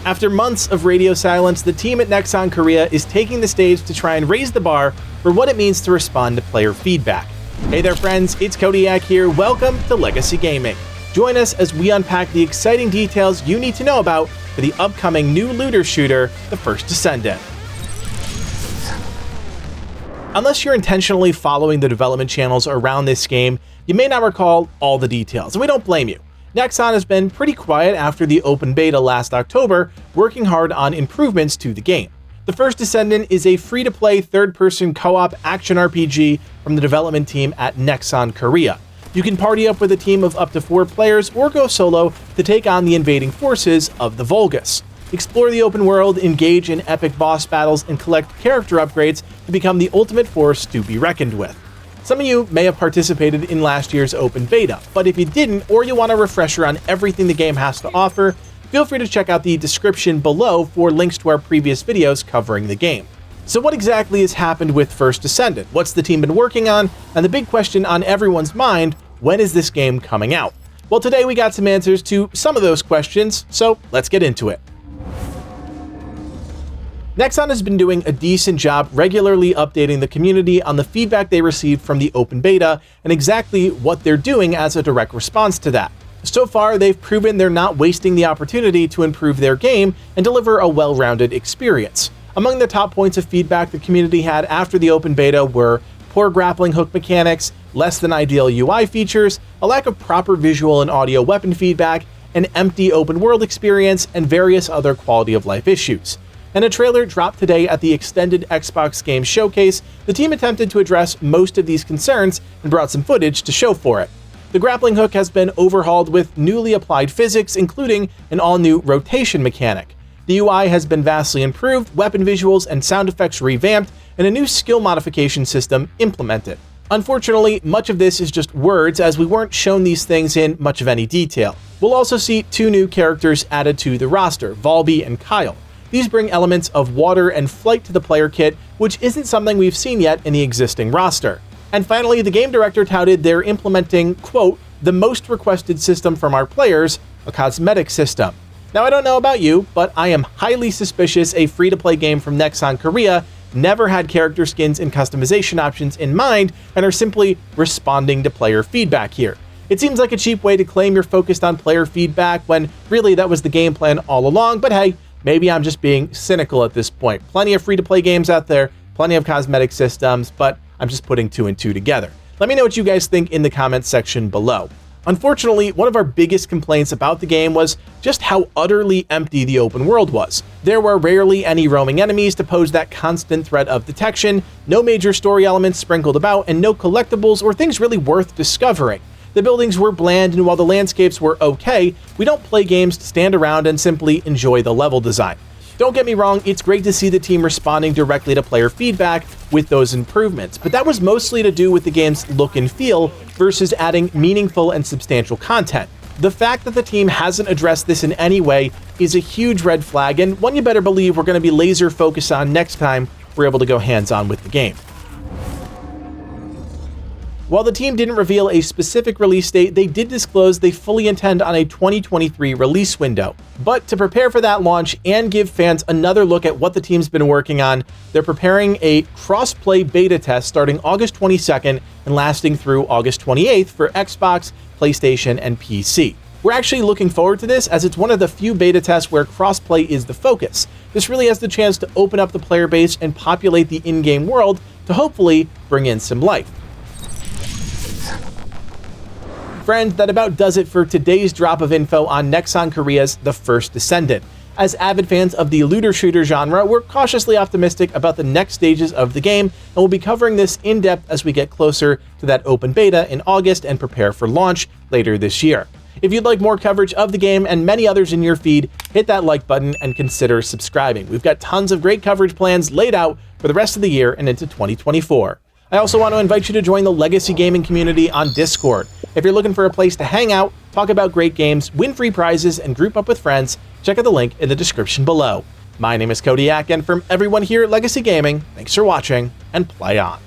After months of radio silence, the team at Nexon Korea is taking the stage to try and raise the bar for what it means to respond to player feedback. Hey there friends, it's Cody here, welcome to Legacy Gaming. Join us as we unpack the exciting details you need to know about for the upcoming new looter shooter, the first Descendant. Unless you're intentionally following the development channels around this game, you may not recall all the details, and we don't blame you. Nexon has been pretty quiet after the open beta last October, working hard on improvements to the game. The first Descendant is a free-to-play third-person co-op action RPG from the development team at Nexon Korea. You can party up with a team of up to 4 players or go solo to take on the invading forces of the Vulgus. Explore the open world, engage in epic boss battles, and collect character upgrades to become the ultimate force to be reckoned with. Some of you may have participated in last year's open beta, but if you didn't, or you want a refresher on everything the game has to offer, feel free to check out the description below for links to our previous videos covering the game. So what exactly has happened with First Descendant? What's the team been working on? And the big question on everyone's mind, when is this game coming out? Well, today we got some answers to some of those questions, so let's get into it. Nexon has been doing a decent job regularly updating the community on the feedback they received from the open beta and exactly what they're doing as a direct response to that. So far, they've proven they're not wasting the opportunity to improve their game and deliver a well-rounded experience. Among the top points of feedback the community had after the open beta were poor grappling hook mechanics, less than ideal UI features, a lack of proper visual and audio weapon feedback, an empty open world experience, and various other quality of life issues. In a trailer dropped today at the extended Xbox Game Showcase, the team attempted to address most of these concerns and brought some footage to show for it. The grappling hook has been overhauled with newly applied physics, including an all-new rotation mechanic. The UI has been vastly improved, weapon visuals and sound effects revamped, and a new skill modification system implemented. Unfortunately, much of this is just words, as we weren't shown these things in much of any detail. We'll also see 2 new characters added to the roster, Volby and Kyle. These bring elements of water and flight to the player kit, which isn't something we've seen yet in the existing roster. And finally, the game director touted they're implementing, quote, the most requested system from our players, a cosmetic system. Now, I don't know about you, but I am highly suspicious a free-to-play game from Nexon Korea never had character skins and customization options in mind and are simply responding to player feedback here. It seems like a cheap way to claim you're focused on player feedback when really that was the game plan all along, but hey, maybe I'm just being cynical at this point. Plenty of free-to-play games out there, plenty of cosmetic systems, but I'm just putting 2 and 2 together. Let me know what you guys think in the comments section below. Unfortunately, one of our biggest complaints about the game was just how utterly empty the open world was. There were rarely any roaming enemies to pose that constant threat of detection, no major story elements sprinkled about, and no collectibles or things really worth discovering. The buildings were bland, and while the landscapes were okay, we don't play games to stand around and simply enjoy the level design. Don't get me wrong, it's great to see the team responding directly to player feedback with those improvements, but that was mostly to do with the game's look and feel versus adding meaningful and substantial content. The fact that the team hasn't addressed this in any way is a huge red flag, and one you better believe we're going to be laser focused on next time we're able to go hands-on with the game. While the team didn't reveal a specific release date, they did disclose they fully intend on a 2023 release window. But to prepare for that launch and give fans another look at what the team's been working on, they're preparing a cross-play beta test starting August 22nd and lasting through August 28th for Xbox, PlayStation, and PC. We're actually looking forward to this, as it's one of the few beta tests where cross-play is the focus. This really has the chance to open up the player base and populate the in-game world to hopefully bring in some life. Friends, that about does it for today's drop of info on Nexon Korea's The First Descendant. As avid fans of the looter shooter genre, we're cautiously optimistic about the next stages of the game, and we'll be covering this in depth as we get closer to that open beta in August and prepare for launch later this year. If you'd like more coverage of the game and many others in your feed, hit that like button and consider subscribing. We've got tons of great coverage plans laid out for the rest of the year and into 2024. I also want to invite you to join the Legacy Gaming community on Discord. If you're looking for a place to hang out, talk about great games, win free prizes, and group up with friends, check out the link in the description below. My name is Cody, and from everyone here at Legacy Gaming, thanks for watching, and play on.